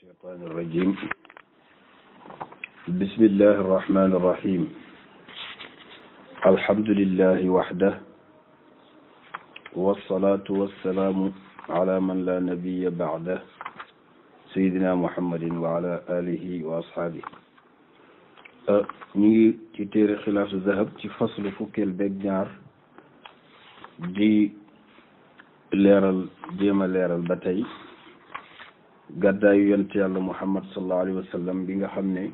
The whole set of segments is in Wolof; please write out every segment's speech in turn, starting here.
الشيطان الرجيم بسم الله الرحمن الرحيم الحمد لله وحده والصلاة والسلام على من لا نبي بعده سيدنا محمد وعلى آله وأصحابه ñu ngi ci téere xilaasu zahab ci faslu fukkeel beeg ñaar di leeral jéem a leeral ba tey gàddaayu yonent yàlla muhammad sallallahu alayhi wa sallam bi nga xam ne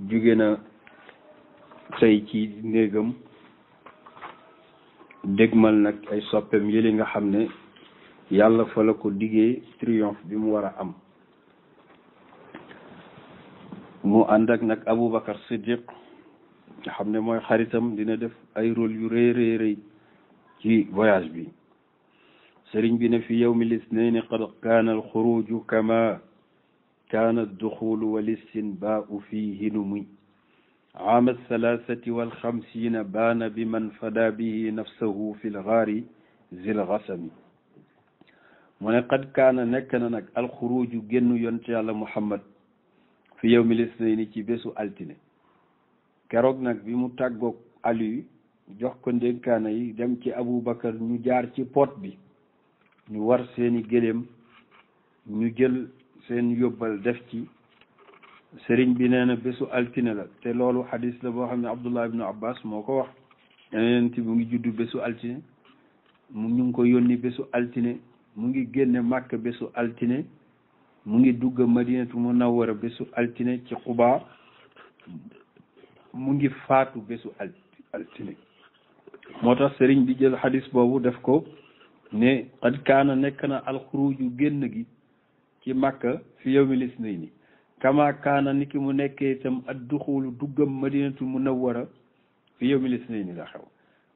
jóge na tey ci néegam dégmal nag ay soppeem yëli nga xam ne yàlla fa la ko diggee triomphe bi mu war a am mu ànd ak nag Aboubacar Siddiq nga xam ne mooy xaritam dina def ay rôle yu rëy rëy rëy ci voyage bi sëriñ bi ne fi yawmi lisnayni qad kaana alxuruju kama kaana adduxulu walistinbaau fiihi numi aama althalathati walxamsina baana biman fada bihi nafsahu fi lgaari zilgasami mu ne qad kaana nekk na nag alxuruju génnu yonte yàlla Muhammad fi yawmi lisnayni ci bésu altine keroog nag bi mu tàggoog Aliyu jox ko ndénkaana yi dem ci Aboubacar ñu jaar ci pot bi ñu war seeni gëléem ñu jël seen yóbbal def ci sëriñ bi nee na bésu altine la te loolu xadis la boo xam ne Abdullah ibnu Abbas moo ko wax yeneen mu ngi juddu bésu altine ñu ngi ko yónni bésu altine mu ngi génne Màkka bésu altine mu ngi dugg Madinatu Munawwara bésu altine ci Quba mu ngi faatu bésu altine moo tax sëriñ bi jël xadis boobu def ko ne qad kaana nekk na alxuruju génn gi ci Makka fi yawmi lisnayni kama kaana ni ki mu nekkee itam adduxulu duggam Madinatu Munawwara fi yawmi lisnayni la xew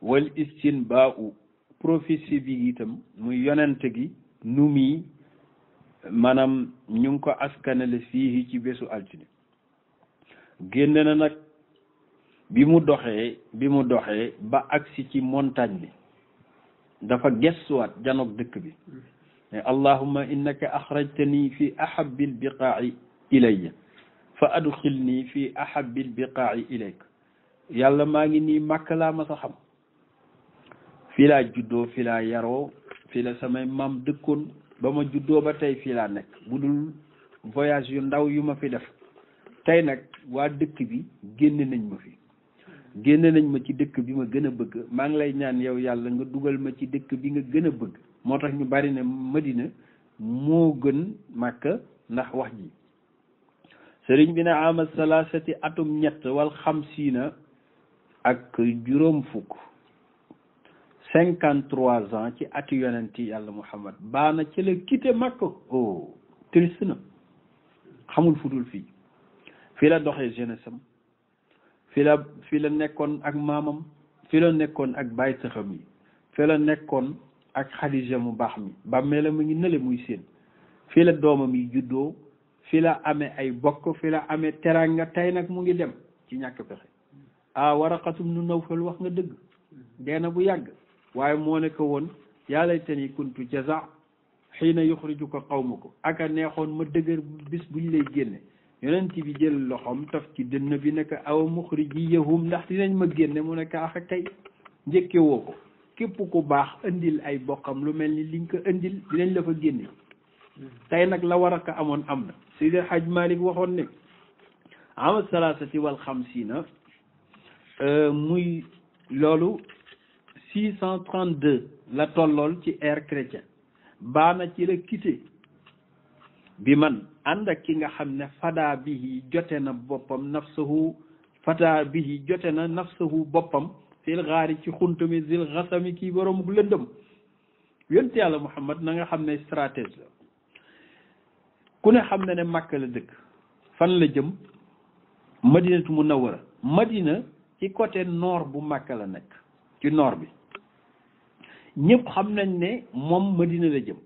wal istinbaau prophétie bi itam muy yonente gi nu mi maanaam ñu ngi ko askanale fii ci bésu altine génn na nag bi mu doxee ba agsi ci montagne bi dafa gestuwaat janoog dëkk bi ne allahumma innaka axrajtani fi ahabbil biqaa'i ilayya fa adxilni fi ahabbil biqaa'i ilayka yàlla maa ngi nii màkk laa ma sa xam fii laa juddoo fii laa yaroo fii la samay maam dëkkoon ba ma juddoo ba tey fii laa nekk bu dul voyage yu ndaw yu ma fi def tey nag waa dëkk bi génne nañ ma ci dëkk bi ma gën a bëgg maa ngi lay ñaan yow yàlla nga dugal ma ci dëkk bi nga gën a bëgg moo tax ñu bari ne Madina moo gën Makka ndax wax ji sëriñ bi ne amal salaasati atum ñett wal xamsiina ak juróom fukk 53 ans ci ati yonenti yàlla Muhammad baana ci la quitté Makka triste na xamul fu dul fii la doxee jeunesse am fii la nekkoon ak maamam fii la nekkoon ak baay taxam yi fii la nekkoon ak Xadija mu baax mi bàmmeelam mu ngi nële muy seen fii la doomam yi juddoo fii la amee ay bokk fii la amee teranga tey nag mu ngi dem ci ñàkk pexe Waraqatum nu Nawfal wax nga dëgg dee na bu yàgg waaye moo ne ko woon yaa laytanii kuntu jaza xiina yuxrijuka qawmuka aka neexoon ma dëgër bis buñ lay génne yonent bi jël loxoom taf ci dënn bi nekk awa muxrijiyahum ndax dinañ ma génne mu nekk ax kay njëkke woo ko képp ku baax indil ay bokkam lu mel ni liñ ko indil dinañ la fa génne tey nag la Waraqa amoon am na Seydi Haj Malik waxoon ne ama salaasati wal xamsiina muy loolu 632 la tollool ci ère chrétien baana ci la quitté bi man ànd ak ki nga xam ne fadaa bihi jote na boppam nafsahu boppam fil gaari ci xuntami zil xasami kii borom gu lëndëm yonent yàlla Muhammad na nga xam ne stratège la ku ne xam ne Makka la dëkk fan la jëm Madinatu Munawwara Madina ci côté nord bu Makka la nekk ci nord bi ñëpp xam nañ ne moom Madina la jëm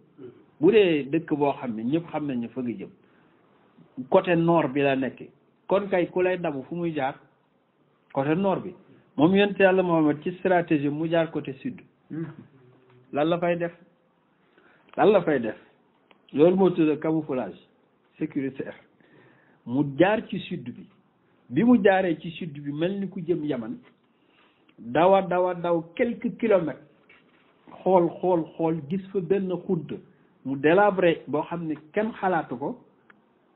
bu dee dëkk boo xam ne ñëpp xam nañ ne fa nga jëm côté nord bi la nekk kon kay ku lay dabu fu muy jaar côté nord bi moom yonent yàlla Muhammad ci stratégie mu jaar côté sud lan la fay def loolu moo tudd camouflage sécuritaire. mu jaar ci sud bi mu jaaree ci sud bi mel ni ku jëm Yaman daw quelques kilomètres xool gis fa benn xunt mu délabré boo xam ne kenn xalaatu ko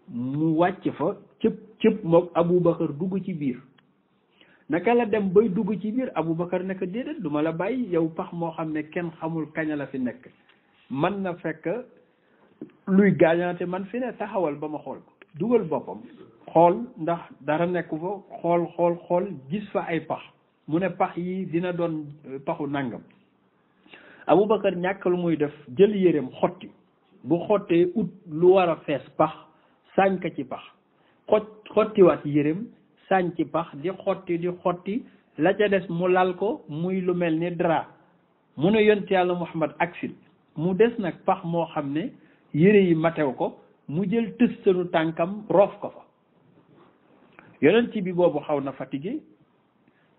mu wàcc fa cëpp moom Aboubacar dugg ci biir. naka la dem bay dugg ci biir Aboubacar ne ko déedéet du ma la bàyyi yow pax moo xam ne kenn xamul kañ la fi nekk man na fekk luy gaañaate man fi ne taxawal ba ma xool ko dugal boppam xool ndax dara nekku fa xool gis fa ay pax mu ne pax yi dina doon paxu nangam Aboubacar ñàkk lu muy def jël yéreem xotti bu xottee ut lu war a fees pax sànk ci pax xottiwaat yéreem sànc ci pax di xotti la ca des mu lal ko muy lu mel ni drap mu ne yonent yàlla Muhammad aksil mu des nag pax moo xam ne yére yi matew ko mu jël tëstanu tànkam roof ko fa yonent bi boobu xaw na fatigué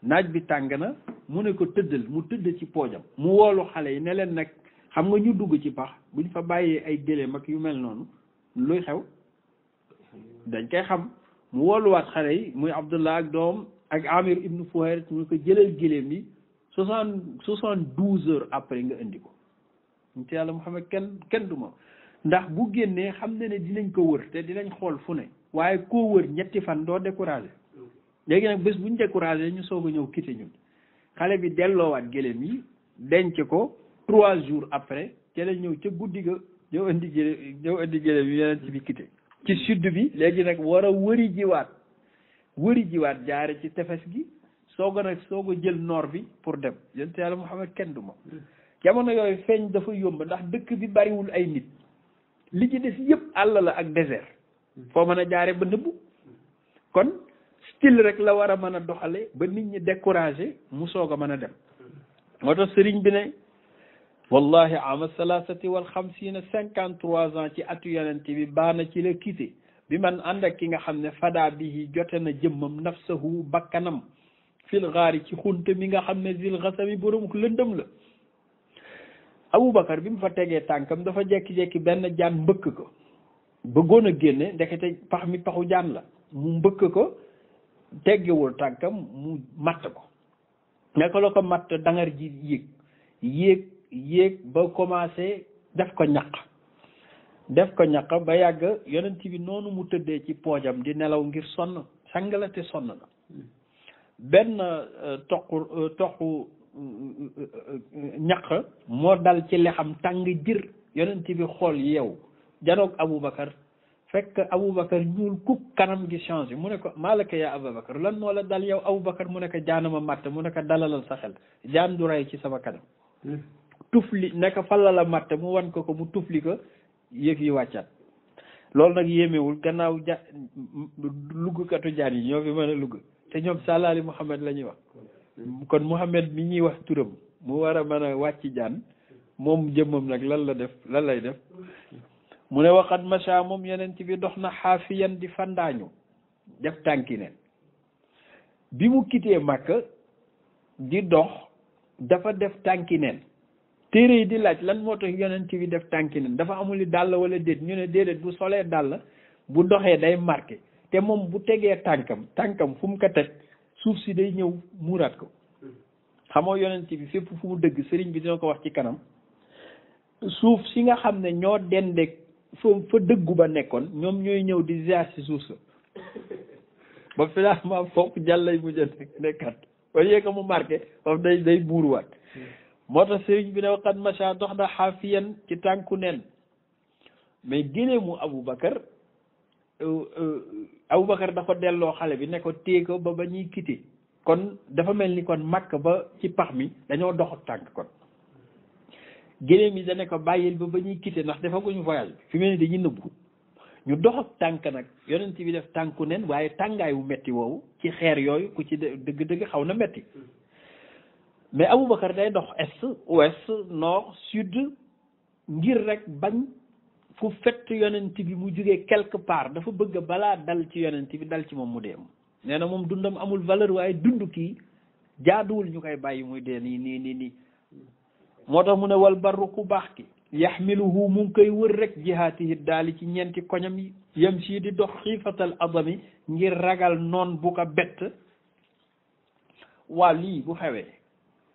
naaj bi tàng na mu ne ko tëddal mu tëdd ci poojam mu woolu xale yi ne leen nag xam nga ñu dugg ci pax buñ fa bàyyee ay gëléem ak yu mel noonu luy xew dañ koy xam mu wooluwaat xale yi muy Abdullah ak doom ak Amir ibnu Fuhayr mu ko jëlal gëléem yi 72 heures après nga indi ko ñu ci yàlla Muhammad kenn du ma ndax bu génnee xam ne dinañ ko wër te dinañ xool fu ne waaye koo wër ñetti fan doo découragé léegi nag bés buñ découragé ñu soog a ñëw quitté ñun xale bi delloowaat gëléem yi denc ko 3 jours après te la ñëw ca guddi ga ñëw indi gëléem yi yeneen ci bi quitté ci sud bi léegi nag war a wëri jiwaat jaare ci tefes gi soog a jël nord bi pour dem yonent yàlla Muhammad kenn du moom jamono yooyu feeñ dafa yomb ndax dëkk bi bariwul ay nit li ci des yëpp àll la ak désert foo mën a jaare ba nëbbu kon style rek la war a mën a doxale ba nit ñi découragé mu soog a mën a dem moo tax sëriñ bi ne wallahi ama salasati wal xamsiina 53 ans ci atu yonent bi baana ci la quitté bi man ànd ak ki nga xam ne fadaa bihi jote na jëmmam nafsahu bakkanam fil gaari ci xunte mi nga xam ne zil xasami borom lëndëm la Aboubacar bi mu fa tegee tànkam dafa jekki-jekki benn jaan mbëkk ko bëggoon a génne ndekete pax mi paxu jaan la mu mbëkk ko teggewul tànkam mu matt ko neka la ko matt dangar ji yéeg ba commencé def ko ñaq ba yàgg yonent bi noonu mu tëddee ci poojam di nelaw ngir sonn sang la te sonn na benn toqu ñaq moo dal ci lexam tàng jër yonent bi xool yeew janoog Aboubacar fekk Aboubacar ñuul kuk kanam gi changé mu ne ko maalaka yaa Aboubacar lan moo la dal yow Aboubacar mu ne ko jaanama matt mu ne ko dalalal sa xel jaan du rey ci sama kanam tufli nekk falla la matt mu wan ko mu tufli ko yëg yi wàccaat loolu nag yéemewul gannaaw luggkatu jaan yi ñoo fi mën a lugg te ñoom salaali Muhammad la ñuy wax kon Muhammad mi ñuy wax turam mu war a mën a wàcc jaan moom jëmmam nag lan lay def mu ne waxat macha moom yeneen ci bi dox na xaafiyan di fandaañu def tànki neen bi mu kitee Makka di dox dafa def tànki neen téere yi di laaj lan moo tax yonent bi def tànki neen dafa amul li dàll wala déet ñu ne déedéet bu solee dàll bu doxee day marqué te moom bu tegee tànkam fu mu ko teg suuf si day ñëw muuraat ko xamoo yonent bi fépp fu mu dëgg sëriñ bi dina ko wax ci kanam suuf si nga xam ne ñoo dendeeg fa dëggu ba nekkoon ñoom ñooy ñëw di ziar si suuf sa ba finalement foofu jàllay mujj a nekkat au lieu que mu marqué foofu day buuruwaat moo tax sëriñ bi ne waqat macha dox na xaafiyan ci tànku nen mais génneemu Aboubacar dafa delloo xale bi ne ko téye ko ba ñuy quitté kon dafa mel ni kon Makka ba ci pax mi dañoo dox tànk kon généem yi da ne ko bàyyil ba ñuy quitté ndax defaguñu voyage bi fi mel ni dañuy nëbbu ñu dox ak tànk nag yonent bi def tànku nen waaye tàngaay wu metti woowu ci xeer yooyu ku ci dëgg-dëgg xaw na metti mais Aboubacar day dox est ouest nord sud ngir rek bañ fu fett yonent bi mu jógee quelque part dafa bëgg balaa dal ci yonent bi dal ci moom mu dee nee na moom dundam amul valeur waaye dund kii jaaduwul ñu koy bàyyi muy dee nii moo tax mu ne wal barru ku baax ki yaxmiluhu mu ngi koy wër rek jihaatihi daali ci ñeenti koñam yi yam sii di dox xiifatal adami ngir ragal noon bu ko bett. waa lii bu xewee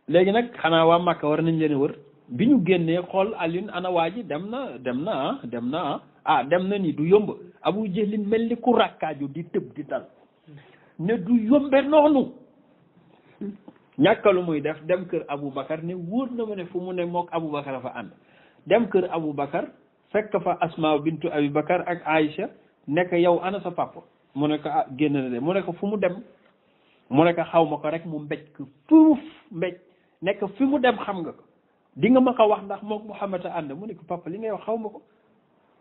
léegi nag xanaa waa Makka war nañ leen wër bi ñu génnee xool Alioune ana waa ji dem na ni du yomb Abu Jahlin mel ni ku rakkaaju di tëb di dal ne du yombe noonu ñàkkalu muy def dem kër Aboubacar ne wóor na ma ne fu mu ne mook Aboubacar a fa ànd dem kër Aboubacar fekk fa Asma bintu Aboubacar ak Aïcha nekk yow ana sa papa mu ne ko génn na de mu ne ko fu mu dem mu ne ko xaw ma ko rek mu mbéj ko fuuf mbéj nekk fi mu dem xam nga ko di nga ma ko wax ndax mook Muhammad a ànd mu ne ko papa li ngay wax xaw ma ko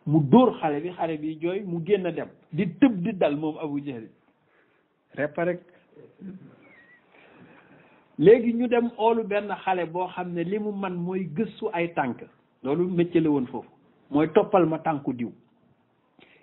mu dóor xale bi jooy mu génn dem di tëb di dal moom Abu Jahl repa rek léegi ñu dem oolu benn xale boo xam ne li mu man mooy gëstu ay tànk loolu métier la woon foofu mooy toppal ma tànku diw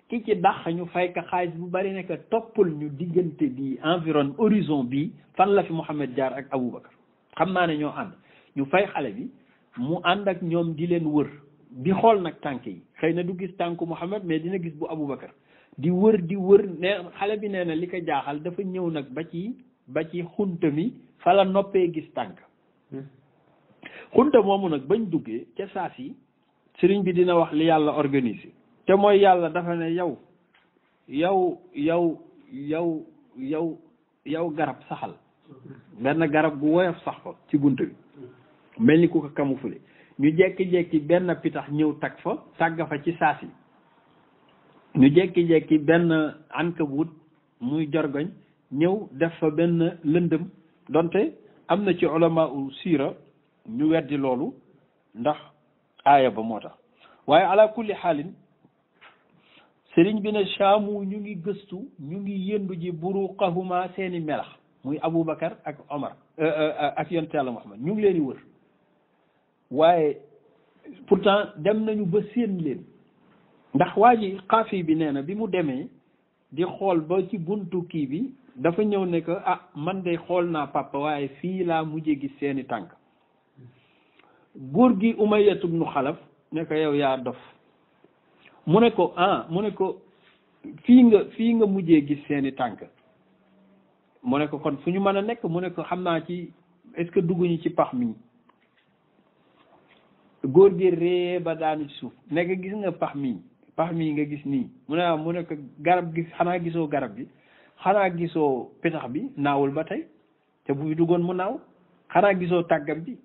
ki ci dàq ñu fay ka xaalis bu bari nekk toppal ñu diggante bi environ horizon bi fan la fi Muhammad jaar ak Aboubacar xam naa ne ñoo ànd ñu fay xale bi mu ànd ak ñoom di leen wër di xool nag tànk yi xëy na du gis tànku Muhammad mais dina gis bu Aboubacar di wër ne xale bi nee na li ko jaaxal dafa ñëw nag ba ci xunta mi fa la noppee gis tànk xunta moomu nag bañ duggee ca saa si sëriñ bi dina wax li yàlla organisé te mooy yàlla dafa ne yow garab saxal benn garab gu woyof sax fa ci bunt bi mel ni ku ko camouflé ñu jekki-jekki benn pitax ñëw tag fa tàgg fa ci saasi ñu jekki-jekki benn ankabut muy jorgoñ ñëw def fa benn lëndëm donte am na ci ulama u siira ñu weddi loolu ndax aaya ba moo tax waaye ala kulli xaalin sëriñ bi ne Shaamu ñu ngi gëstu ñu ngi yëndu ji buruqahuma seeni melax muy Aboubacar ak Omar ak yonent Yàlla Muhammad ñu ngi leen di wër waaye pourtant dem nañu ba séen leen ndax waa ji xaafi bi nee na bi mu demee di xool ba ci buntu kii bi dafa ñëw ne que man de xool naa papa waaye fii laa mujjee gis seeni tànk góor gi Umayyatu ibnu Xalaf ne ko yow yaa dof mu ne ko fii nga mujjee gis seeni tànk mu ne ko kon fu ñu mën a nekk mu ne ko xam naa ci est-ce que dugguñu ci pax mi góor gi ree ba daanu ci suuf nekk gis nga pax mii nga gis nii mu ne ko garab gi xanaa gisoo garab gi xanaa gisoo pitax bi naawul ba tey te buy duggoon mu naaw xanaa gisoo tàggam bi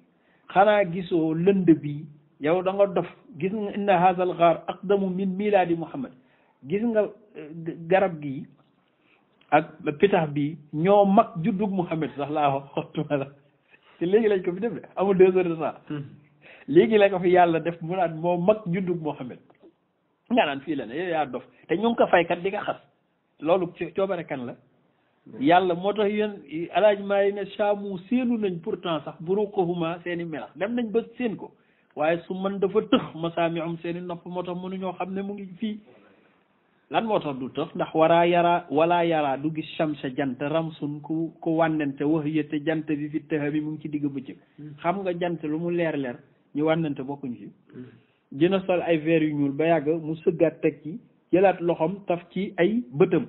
xanaa gisoo lënd bi yow da nga dof gis nga inna hadha al ghar aqdamu min miladi Muhammad gis nga garab gi ak pitax bi ñoo mag juddug Muhammad sax laa waxtuma la te léegi lañ ko fi def de amul 2 heures de ça léegi la ko fi yàlla def mu naan moo mag juddug Muhammad nga naan fii la ne yow yaa dof te ñu ngi ko faykat di ko xas loolu coobare kan la yàlla moo tax yéen alaaj maa yi ne Shaamu séenu nañ pourtant sax buruqahuma seeni melax dem nañ ba séen ko waaye su man dafa tëx masaami'um seeni nopp moo tax mënuñoo xam ne mu ngi fii lan moo tax du tëx ndax wala yara du gis shamsa jant ramsun ku wànnente wax yette jant bi fi tëxa bi mu ngi ci digg bëccëg xam nga jant lu mu leer ñu wànnente bokkuñ fi dina sol ay verre yu ñuul ba yàgg mu sëggaat teg ci jëlaat loxom taf ci ay bëtam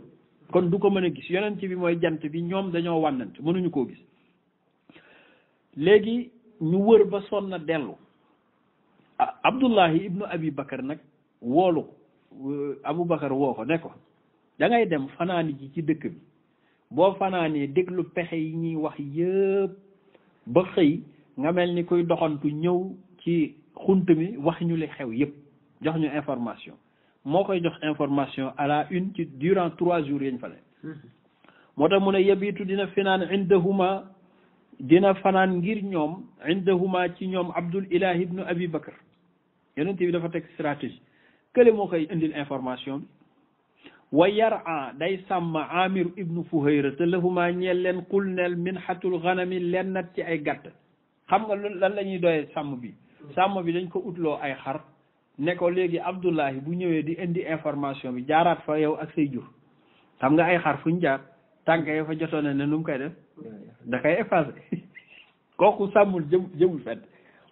kon du ko mën a gis yonent bi mooy jant bi ñoom dañoo wànnante mënuñu koo gis léegi ñu wër ba sonna dellu Abdullahi ibnu Abi Bakar nag woolu Aboubacar woo ko ne ko da ngay dem fanaani ji ci dëkk bi boo fanaanee déglu pexe yi ñuy wax yëpp ba xëy nga mel ni kuy doxantu ñëw ci xunt mi wax ñu li xew yëpp jox ñu information moo koy jox information à la une ci durant 3 jours yañ fa ne moo tax mu ne yabitu dina fanaan indahuma dina fanaan ngir ñoom indahuma ci ñoom Abdul Ilahi ibnu Abi Bakar yonent bi dafa teg stratégie kële moo koy indil information bi wa yara day sàmm Amir ibnu Fuhayra te lahuma ñeel leen qul neel minhatul ghanami leen nat ci ay gàtt xam nga lan la ñuy doyee sàmm bi dañ ko utloo ay xar ne ko léegi Abdullahi bu ñëwee di indi information bi jaaraat fa yow ak say jur xam nga ay xar fuñ jaar tànk yow fa jotoon ne nu mu koy def da koy effacé kooku sàmmul jëmul fenn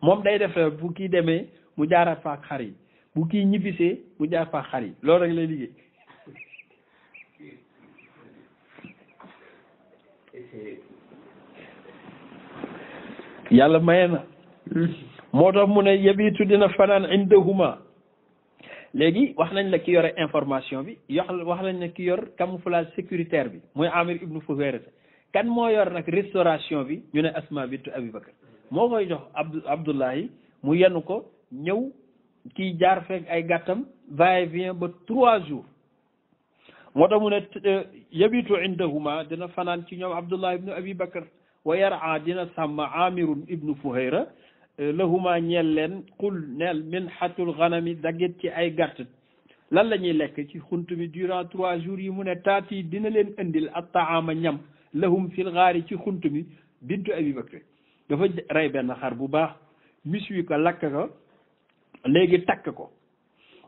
moom day def bu kii demee mu jaaraat fa ak xar yi bu kii ñibbisee mu jaar fa ak xar yi loolu rek lay liggéey. yàlla maye na moo tax mu ne yabitu dina fanaan indahuma léegi wax nañ la ki yore information bi wax nañ la ki yor camouflage sécuritaire bi mooy Amir ibnu Fuhayra kan moo yor nag restauration bi ñu ne Asma bintu Abi Bakar moo koy jox Abdullahi mu yenu ko ñëw kii jaar fekk ay gàttam va-et-vient ba 3 jours moo tax mu ne yabitu indahuma dina fanaan ci ñoom Abdullah ibnu Abi Bakar wa yara dina sàmm Amirun ibnu Fuhayra lahuma ñeel leen qul neel minhatul ganami daggit ci ay gàtt lan la ñuy lekk ci xunt mi durant 3 jours yi mu ne taati dina leen indil at taama ñam lahum fil gaari ci xunt mi bintu Abi Bakr dafa rey benn xar bu baax miswi ko lakk ko léegi takk ko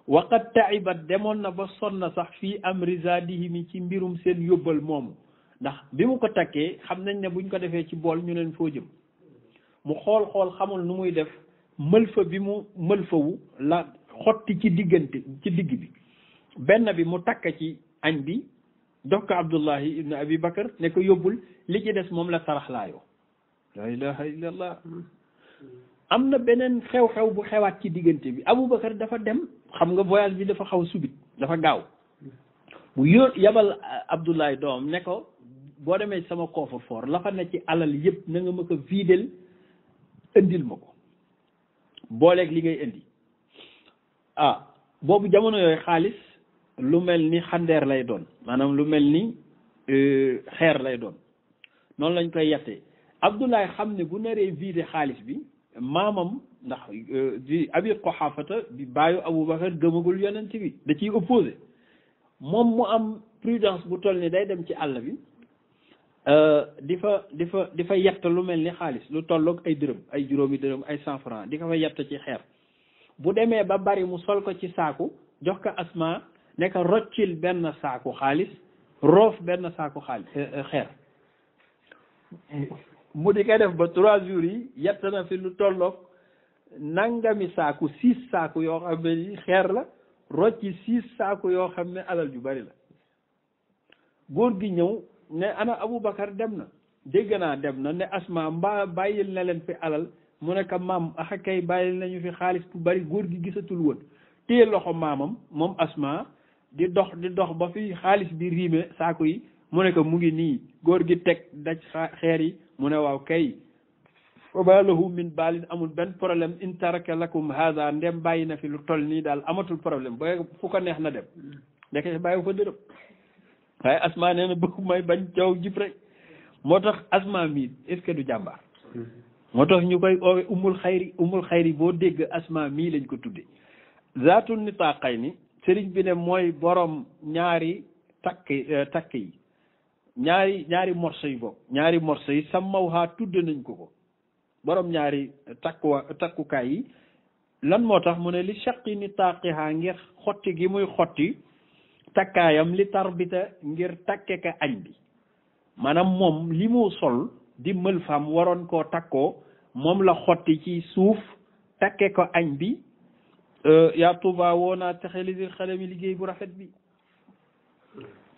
waqad taibat demoon na ba sonna sax fii amri zadihimi ci mbirum seen yóbbal moomu ndax bi mu ko takkee xam nañ ne buñ ko defee ci bool ñu leen foo jëm mu xool xamul nu muy def mëlfa bi mu mëlfawu la xotti ci diggante ci digg bi benn bi mu takk ci añ bi jox ko Abdullahi ibn Abi Bakar ne ko yóbbul li ci des moom la saraxlaayoo la ilaha illallah am na beneen xew-xew bu xewaat ci diggante bi Abu Bakar dafa dem xam nga voyage bi dafa xaw subit dafa gaaw mu yabal Abdullahi doom ne ko boo demee sama coffre-fort la fa ne ci alal yëpp na nga ma ko viidel indil ma ko booleeg li ngay indi boobu jamono yooyu xaalis lu mel ni xandeer lay doon maanaam lu mel ni xeer lay doon noonu lañ koy yattee Abdoulaye xam ne bu naree vider xaalis bi maamam ndax di Abi Quhaafata di bàyyu Aboubacar gëmagul yonent bi da ciy opposé moom mu am prudence bu toll ni day dem ci àll bi di fa yett lu mel ni xaalis lu tolloog ay dërëm ay juróomi dërëm ay 100 francs di ko fa yett ci xeer bu demee ba bari mu sol ko ci saaku jox ko Asma ne ko roccil benn saaku xaalis roof benn saaku xaalis xeer mu di ko def ba 3 jours yi yett na fi lu tolloog nangami saaku 6 saaku yoo xam ne xeer la rocci 6 saaku yoo xam ne alal ju bari la góor gi ñëw ne ana Aboubacar dem na dégg naa dem na ne Asma mbaa bàyyil na leen fi alal mu ne ko maam axa kay bàyyil nañu fi xaalis bu bari góor gi gisatul woon téye loxo maamam moom Asma di dox ba fi xaalis bi riime saako yi mu ne ko mu ngi nii góor gi teg daj xeer yi mu ne waaw kay fa ma lahu min baalin amul benn problème in taraka lakum hada ndem bàyyi na fi lu toll nii daal amatul problème ba fu ko neex na dem ndeke bàyyi fa dërëm waaye Asma nee na bëgg may bañ jaww jib rek moo tax Asma mii est-ce que du jàmbaar moo tax ñu koy oowe umul xayri boo dégg Asma mii lañ ko tudde zaatul nitaaqayni sëriñ bi ne mooy borom ñaari takk yi ñaari morso yi boobu ñaari morso yi sammawha tudde nañ ko borom ñaari takkukaay yi lan moo tax mu ne li shaqi nitaaqiha ngir xotti gi muy xotti takkaayam li tarbita ngir takke ka añ bi maanaam moom li mu sol di mël fam waroon koo takkoo moom la xotti ci suuf takke ko añ bi yaa Tuuba woo naa texe li xale mi liggéey bu rafet bi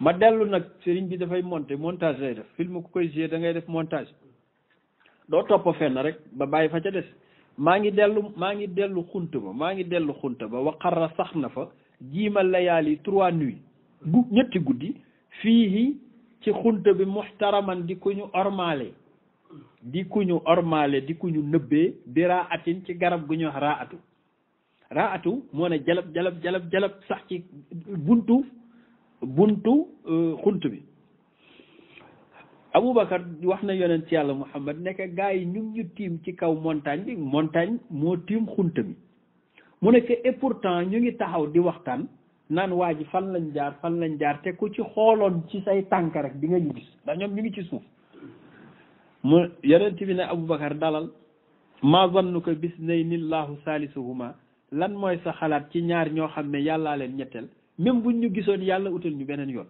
ma dellu nag sëriñ bi dafay montage lay def film ku koy jouer da ngay def montage doo topp fenn rek ba bàyyi fa ca des maa ngi dellu xunta ba waqarra sax na fa jiimal layaali 3 nuits ñetti guddi fii ci xunta bi muxtaraman di ku ñu ormaale di ku ñu nëbbee bi raa atin ci garab gu ñu wax raa atu moo ne jalab sax ci buntu xunt bi Aboubacar wax na yonent yàlla Muhammad nekk gaa yi ñu ngi ñu tiim ci kaw montagne moo tiim xunt mi mu nekk et pourtant ñu ngi taxaw di waxtaan naan waa ji fan lañ jaar te ku ci xooloon ci say tànk rek di nga ñu gis ndax ñoom ñu ngi ci suuf mu yonent bi ne Aboubacar dalal ma zannuka bisnayni llahu salisuhuma lan mooy sa xalaat ci ñaar ñoo xam ne yàllaa leen ñetteel même buñ ñu gisoon yàlla utal ñu beneen yoon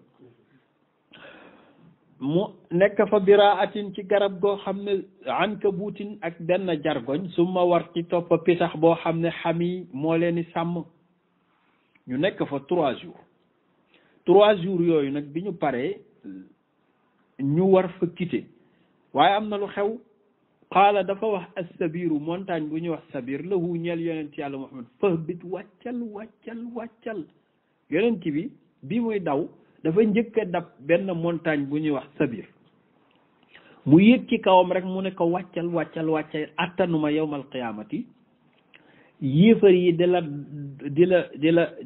mu nekk fa biraatin ci garab goo xam ne ankabuutin ak benn jargoñ su ma war ci topp pitax boo xam ne xami moo leen di sàmm. ñu nekk fa 3 jours 3 jours yooyu nag bi ñu paree ñu war fa quitter waaye am na lu xew. qaala dafa wax as-sabiru montagne bu ñuy wax sabir lahu ñeel yonent yàlla Muhammad fahbit wàccal yonent bi muy daw dafa njëkk a dab benn montagne bu ñuy wax sabir mu yéeg ci kawam rek mu ne ko wàccal attanuma yawmal qiyaamati yéefar yi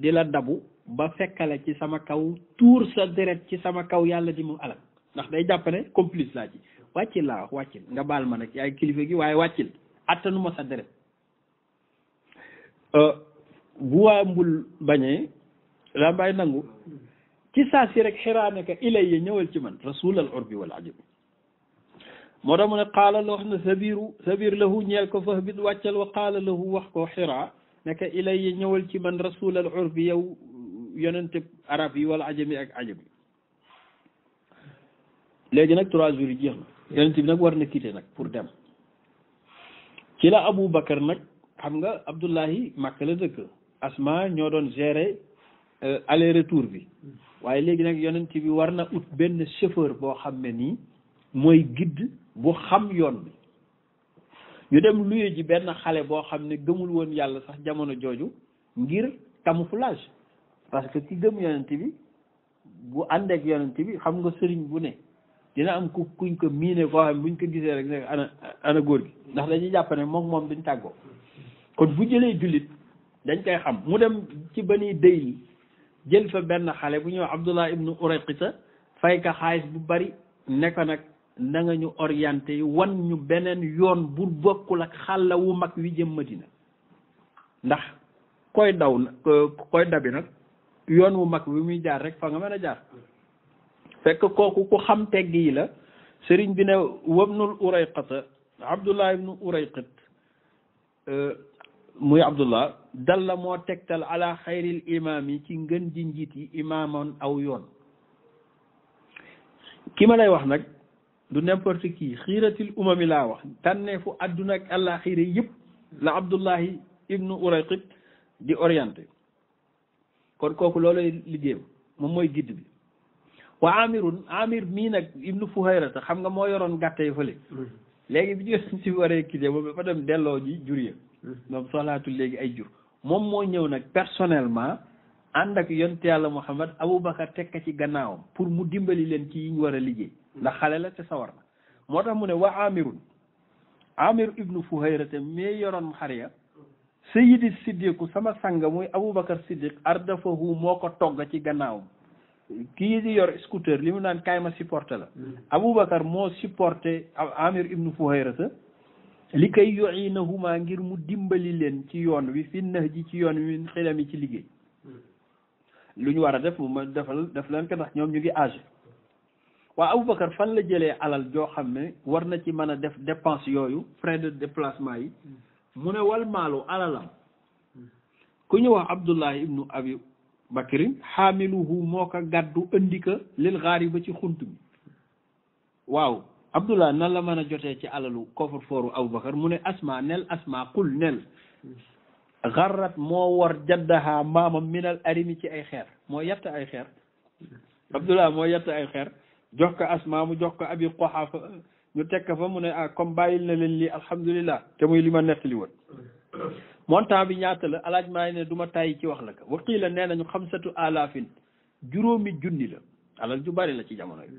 di la dabu ba fekkale ci sama kaw tuur sa deret ci sama kaw yàlla di mu alal ndax day jàpp ne complice laa ci wàccil laa wax wàccil nga baal ma nag yaay kilifa gi waaye wàccil attanuma sa deret bu waa mbul bañee la mbay nangu ci saa si rek xiraane ka ilayya ñëwal ci man rasulal urbi wal ajab moo tax mu ne qaala la wax na sabir lahu ñeel ko fahbit wàccal wa qaala lahu wax ko xiraa ne ka ilayya ñëwal ci man rasulal urbi yow yonente arab yi wala ajami ak ajami léegi nag 3 jours yi jeex na yonent bi nag war na quitter nag pour dem ci la Abu Bakar nag xam nga Abdullahi Makka la dëkk Asma ñoo doon gérer aller retour bi waaye léegi nag yonent bi war na ut benn chauffeur boo xam ne nii mooy guide bu xam yoon bi ñu dem luye ji benn xale boo xam ne gëmul woon yàlla sax jamono jooju ngir camouflage parce que ki gëm yonent bi bu àndeek yonent bi xam nga sëriñ bu ne dina am kuñ ko miine koo xam buñ ko gisee rek ne ana góor gi ndax dañuy jàpp ne moom duñ tàggoo kon bu jëlee jullit dañ koy xam mu dem ci bani Dayl jël fa benn xale bu ñëw Abdullah ibnu Urayqita fay ka xaalis bu bari ne ko nag na nga ñu orienté yi wan ñu beneen yoon bu bokkul ak xàlla wu mag wi jëm Madina ndax koy dabi nag yoon wu mag wi muy jaar rek fa nga mën a jaar fekk kooku ku xam tegg yi la sëriñ bi ne wabnul Urayqata Abdullah ibnu Urayqit muy Abdullah dal la moo tegtal ala xayril imaam yi ci ngën ji njiit yi imaamoon aw yoon ki ma lay wax nag du n'importe qui xiiratil umami laa wax tànneefu adduna ak àllaaxira yëpp la Abdullahi ibnu Urayqit di orienté kon kooku loolay liggéeyam moom mooy guide bi waa amir mii nag ibnu Fuhayrata xam nga moo yoroon gàtte yi fële léegi bi ñu si waree quitté moom dafa dem delloo ji jur ya moom soxlaatul léegi ay jur moom moo ñëw nag personnellement ànd ak yonte yàlla Muhammad Aboubacar tekka ci gannaawam pour mu dimbali leen ci yi ñu war a liggéey ndax xale la te sawar na moo tax mu ne wa amir ibnu Fuhayrata mais yoroon xar ya sayyidi siddiqu sama sang muy Aboubacar Siddiq ardafahu moo ko togg ci gannaawam kii di yor scooter li mu naan kaay ma supporté la Aboubacar moo supporté Amir ibnu Fuhayrata li koy yu'inahuma ngir mu dimbali leen ci yoon wi fi nax ji ci yoon wi min xilami ci liggéey lu ñu war a def mu ma def leen ko ndax ñoom ñu ngi âgé waa Aboubacar fan la jëlee alal joo xam ne war na ci mën a def dépense yooyu frais de déplacement yi mu ne wal maalu alalam ku ñu wax Abdullahi ibnu Abi Bakrin xaamiluhu moo ko gàddu indi ko lil xaari ba ci xunt bi waaw Abdullah nan la mën a jotee ci alalu coffre fortu Aboubacar mu ne asma nel asma qul nel xarrat moo war jaddaha maamam minal arimi ci ay xeer moo yett ay xeer Abdullah moo yett ay xeer jox ko asma mu jox ko abi Quhaafa ñu tekk fa mu ne comme bàyyil na leen lii alhamdulillah te muy li ma nettali woon montant bi ñaata la alaaj maa ne du ma tàyyi ci wax la ko waqiila nee nañu 5000 juróomi junni la alal ju bari la ci jamono yi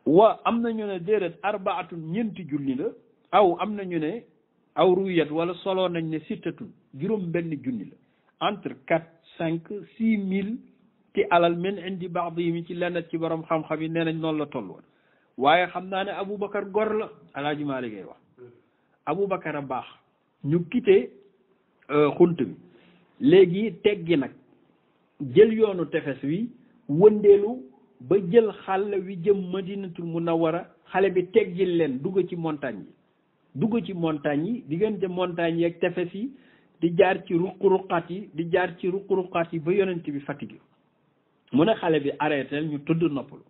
wa am na ñu ne déedéet 4 ñeenti junni la aw am na ñu ne aw ruyat wala solo nañ ne 6 juróom benn junni la entre 4 5 6 mille ci alal min indi baax yi mi ci lenn ci borom xam-xam yi nee nañ noonu la toll woon waaye xam naa ne Aboubacar gor la alaaji maa liggéey wax Aboubacar a baax ñu quitté xunt bi léegi teggi nag jël yoonu tefes wi wëndeelu ba jël xàll wi jëm Madinatul Munawwara xale bi teggil leen dugg ci montagne yi diggante montagne yi ak tefes yi di jaar ci ruq-ruqaat yi ba yonent bi fatigué mu ne xale bi arrêté ñu tudd noppalu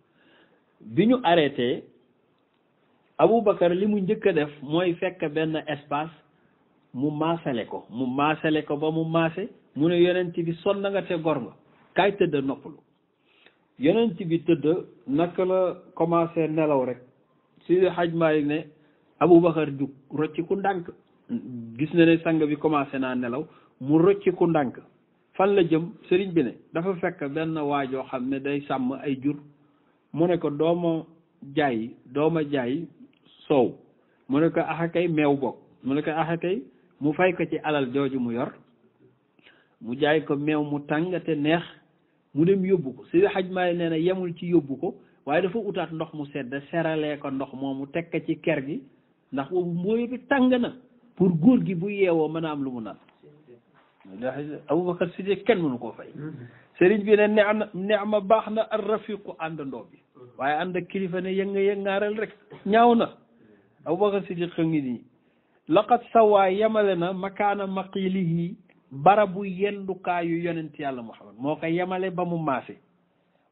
bi ñu arrêté Aboubacar li mu njëkk a def mooy fekk benn espace mu maasale ko ba mu maase mu ne yonent bi sonn nga te gor nga kaay tëdd noppalu yonent bi tëdd naka la commencé nelaw rek si Haj Maalik ne Aboubacar jug rocci ku ndànk gis na ne sang bi commencé naa nelaw mu rocci ku ndànk fan la jëm sëriñ bi ne dafa fekk benn waajoo xam ne day sàmm ay jur mu ne ko dooma jaay soow mu ne ko axakay meew bokk mu ne ko axakay mu fay ko ci alal jooju mu yor mu jaay ko meew mu tàng te neex mu dem yóbbu ko si Haj Maalik nee na yemul ci yóbbu ko waaye dafa utaat ndox mu sedd seralee ko ndox moomu teg ko ci ker gi ndax boobu mbooy bi tàng na pour góor gi bu yeewoo mën a am lu mu naan Aboubacar Siddiq kenn mënu koo fay sëriñ bi ne neama baax na ar rafiqu àndandoo bi waaye ànd ak kilifa ne yëngaaral rek ñaaw na Aboubacar Siddiq xam ngi nii laqad sawaa yemale na makaana maqilihi barabu yendukaayu yonent yàlla Muhammad moo ko yemale ba mu maase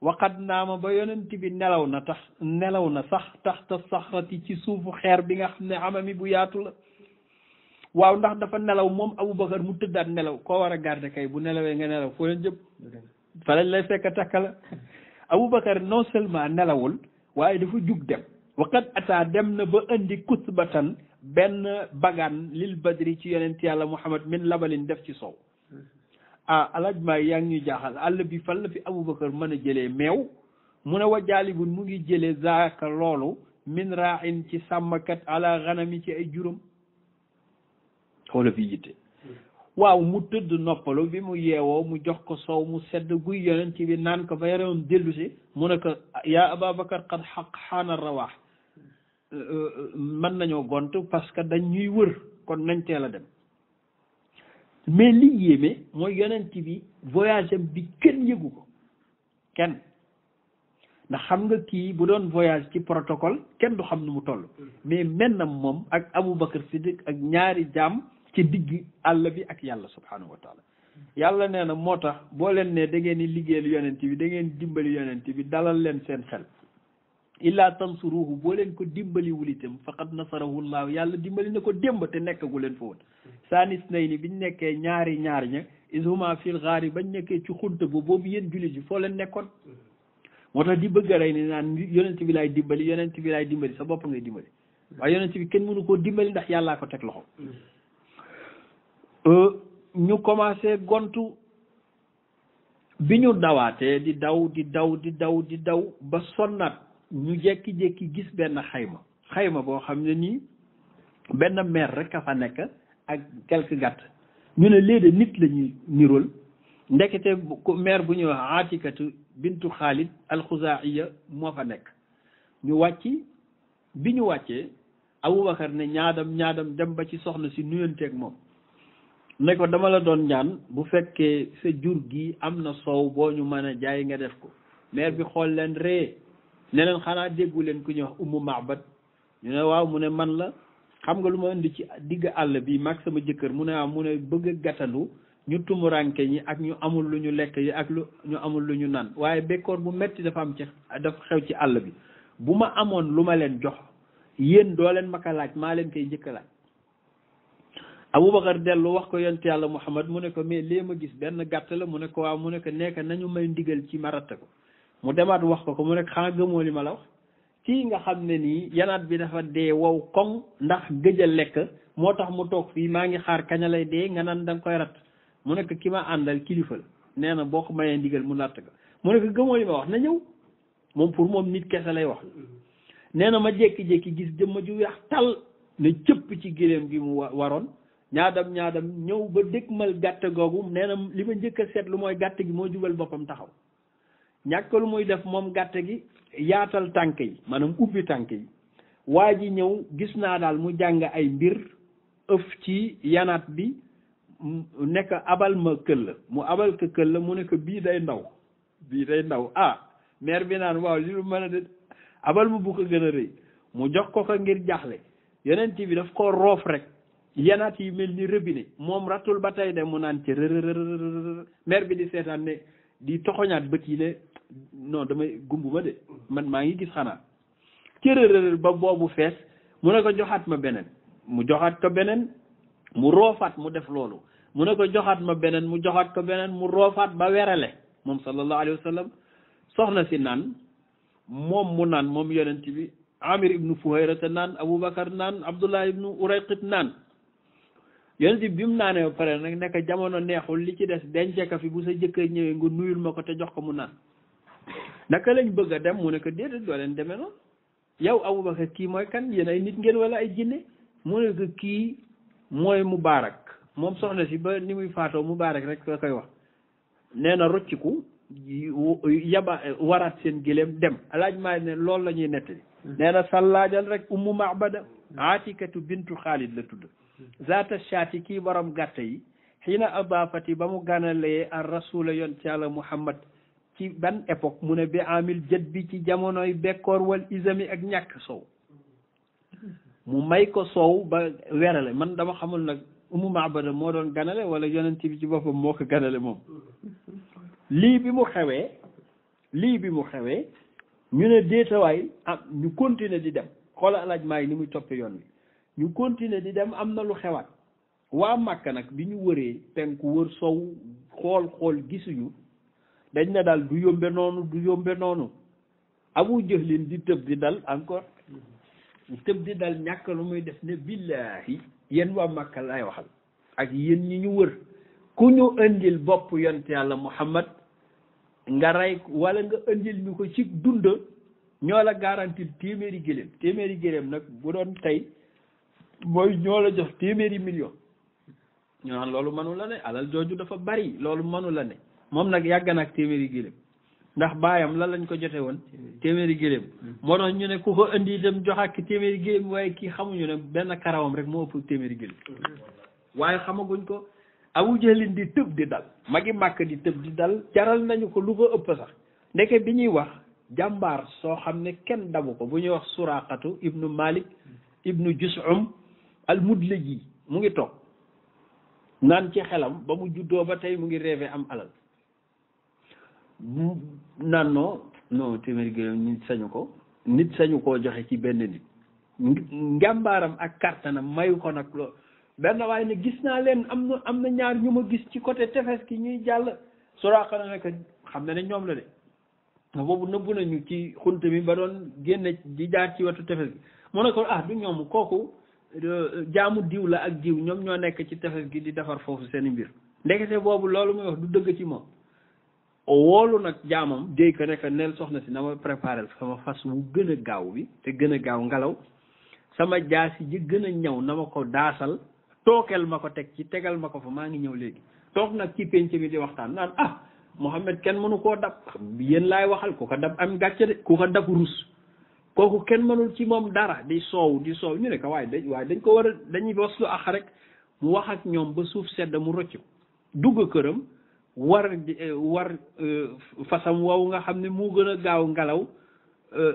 waqad naama ba yonent bi nelaw na sax taxta saxrati ci suufu xeer bi nga xam ne amami bu yaatu la waaw ndax dafa nelaw moom Aboubacar mu tëddaat nelaw koo war a garder kay bu nelawee nga nelaw foo leen jëm fa lañ lay fekk takka la Aboubacar non seulement nelawul waaye dafa jug dem waqad ata dem na ba indi kusbatan benn bagaan lil badri ci yonent yàlla Muhammad min labalin def ci sow alaj maa yaa ngi ñuy jaaxal àll bi fan la fi Aboubacar mën a jëlee meew mu ne wa jaalibun mu ngi jëlee zaaka loolu min raain ci sàmmkat ala ganami ci ay juróom xoola fi yitte waaw mu tëdd noppalu bi mu yeewoo mu jox ko soow mu sedd guy yonent bi naan ko ba yaramam dellu si mu ne ko yaa Ababacar qad xaana rawaax mën nañoo gont parce que dañ ñuy wër kon nañ teel a dem mais li yéeme mooy yonent bi voyage am bi kenn yëgu ko kenn ndax xam nga kii bu doon voyage ci protocole kenn du xam nu mu toll mais maintenant moom ak Aboubacar Siddiq ak ñaari jaam ci digg àll bi ak yàlla subhanahu wa taala yàlla nee na moo tax boo leen ne da ngeen di liggéeyal yonent bi da ngeen dimbali yonent bi dalal leen seen xel illaa tansuruhu boo leen ko dimbaliwul itam faqad nasarahu llahu yàlla dimbali na ko démb te nekkagu leen fa woon saanis nay ni biñ nekkee ñaar ña ishuma fil ghaari bañ nekkee ci xunta ba boobu yéen jullit yi foo leen nekkoon moo tax di bëgg a rey ni naan yonent bi laay dimbali sa bopp ngay dimbali waaye yonent bi kenn mënu koo dimbali ndax yàllaa ko teg loxo ñu commencé gontu bi ñu dawaatee di daw ba sonnaat ñu jekki-jekki gis benn xayma boo xam ne nii benn meer rek a fa nekk ak quelque gàtt ñu ne léegi nit la ñuy nirool ndekete meer bu ñuy wax Aatikatu bintu Xaalid alxuzaaiya moo fa nekk ñu wàcc bi ñu wàccee Aboubacar ne ñaadam dem ba ci soxna si nuyanteeg moom ne ko dama la doon ñaan bu fekkee sa jur gi am na soow boo ñu mën a jaay nga def ko meer bi xool leen ree ne leen xanaa déggu leen ku ñuy wax Ummu Ma'bad ñu ne waaw mu ne man la xam nga lu ma indi ci digg àll bi mag sama jëkkër mu ne waaw mu ne bëgg a gàttandu ñu tumuranke ñi ak ñu amul lu ñu lekk yi ak ñu amul lu ñu naan waaye bekkoor bu metti dafa xew ci àll bi bu ma amoon lu ma leen jox yéen doo leen ma ko laaj maa leen koy njëkk a laaj Aboubacar dellu wax ko yonent yàlla Muhammad mu ne ko mais lii ma gis benn gàtt la mu ne ko waaw mu ne ko nekk nañu may ndigal ci ma ratt ko mu demaat wax ko mu ne xanaa gëmoo li ma la wax kii nga xam ne nii yanaat bi dafa dee wow koŋ ndax gëj a lekk moo tax mu toog fii maa ngi xaar kaña lay dee nga naan da nga koy ratt mu ne ko ki ma àndal kilifa la nee na boo ko mayee ndigal mu ratt ko mu ne ko gëmoo li ma wax na ñëw moom pour moom nit kese lay wax nee na ma jékki-jékki gis jëmma ju weex tal ne cëpp ci géléem gi mu waroon ñaadam ñëw ba dëkkmal gàtt googu nee na li ma njëkk a seetlu mooy gàtt gi moo jubal boppam taxaw ñàkk lu muy def moom gàtt gi yaatal tànk yi maanaam ubbi tànk yi waa ji ñëw gis naa daal mu jàng ay mbir ëf ci yanaat bi nekk abal ma këll la mu abal ko këll la mu ne ko bii day ndaw maire bi naan waaw li lu mën a de abal ma bu ko gën a rëy mu jox ko ngir jaaxle yonent bi daf ko roof rek yanaat yi mel ni robinet moom ratul ba tey de mu naan ci rërërër maire bi di seetaan ne di toxoñaat bët yi ne non damay gumbuma de man maa ngi gis xanaa cërërër ba boobu fees mu ne ko joxaat ma beneen mu joxaat ko beneen mu roofaat mu def loolu mu ne ko joxaat ma beneen mu joxaat ko beneen mu roofaat ba werale moom sallallahu alayhi wa sallam soxna si naan moom mu naan moom yonent bi Amir ibnu Fuhayra te naan Aboubacar naan Abdullah ibnu Urayqit naan yonent bi mu naanee ba pare nag nekk jamono neexul li ci des dencee ka fi bu sa jëkkër ñëwee nga nuyul ma ko te jox ko mu naan naka lañ bëgg a dem mu ne ko déedéet doo leen demee noonu yow Aboubacar kii mooy kan yéen ay nit ngeen wala ay jinne mu ne ko kii mooy Mubaarak moom soxna si ba ni muy faatoo Mubaarak rek la koy wax nee na rocciku yaba waraat seen gëléem dem alaaj maa ne loolu la ñuy nettali nee na sallaajal rek ummu Ma'bada Aatikatu bintu Xaalid la tudd zaata shaati kii borom gàtt yi xiina adaafati ba mu ganalee ar rasula yon ci yàlla Muhammad ci ban époque mu ne bi amil jët bi ci jamonoy bekkoor wal isami ak ñàkk soow mu may ko soow ba werale man dama xamul nag ummu Ma'bada moo doon ganale wala yonent bi ci boppam moo ko ganale moom lii bi mu xewee ñu ne déetawaay ñu continuer di dem xoola alaaj maa yi ni muy toppe yoon wi ñu continuer di dem am na lu xewaat waa Màkka nag bi ñu wëree penku wër sow xool gisuñu dañ ne daal du yombe noonu Abu Jahlin di tëb di dal encore tëb di dal ñàkk lu muy def ne billaahi yéen waa Màkka lay waxal ak yéen ñi ñu wër ku ñu indil bopp yonent yàlla Muhammad nga rey wala nga indil ñu ko ci dund ñoo la garantil téeméeri gëléem nag bu doon tey mooy ñoo la jox téeméeri million ñoo naan loolu mënu la ne alal jooju dafa bari loolu mënu la ne moom nag yàgg na ak téeméeri gëléem ndax baayam lan lañ ko jote woon téeméeri gëléem moo tax ñu ne ku ko indi itam jox ak téeméeri gëléem waaye kii xamuñu ne benn karawam rek moo ëpp téeméeri gëléem waaye xamaguñ ko Abu Jahlin di tëb di dal magi màkk di tëb di dal jaral nañu ko lu ko ëpp sax ndeke bi ñuy wax jàmbaar soo xam ne kenn dabu ko bu ñuy wax Suraqatu ibnu Malik ibnu Jus'um al Mudlaji mu ngi toog naan ci xelam ba mu juddoo ba tey mu ngi rêvé am alal naan non téeméeri gëléem nit sañu koo joxe ci benn nit njàmbaaram ak kartanam mayu ko nag loolu benn waaye ne gis naa leen am na ñaar ñu ma gis ci côté tefes ki ñuy jàll Suraaqa na nekk xam na ne ñoom la de boobu nëbbu nañu ci xunte mi ba doon génne di jaar ci wetu tefes gi mu ne ko du ñoom kooku jaamu diw la ak diw ñoom ñoo nekk ci tefes gi di defar foofu seen mbir ndekete boobu loolu muy wax du dëgg ci moom woolu nag jaamam déy ko nekk neel soxna si na ma préparé sama fas wu gën a gaaw bi te gën a gaaw ngelaw sama jaasi ji gën a ñëw na ma ko daasal tookeel ma ko tegal ma ko fa maa ngi ñëw léegi toog nag ci penc mi di waxtaan naan Muhammad kenn mënu koo dab yéen laay waxal ku ko dab am gàcce de ku ko dab rus kooku kenn mënul ci moom dara di soow ñu ne ko waaye dañ ko war a dañuy waslu ax rek mu wax ak ñoom ba suuf sedd mu rocc dugg këram war fasam wow nga xam ne moo gën a gaaw ngelaw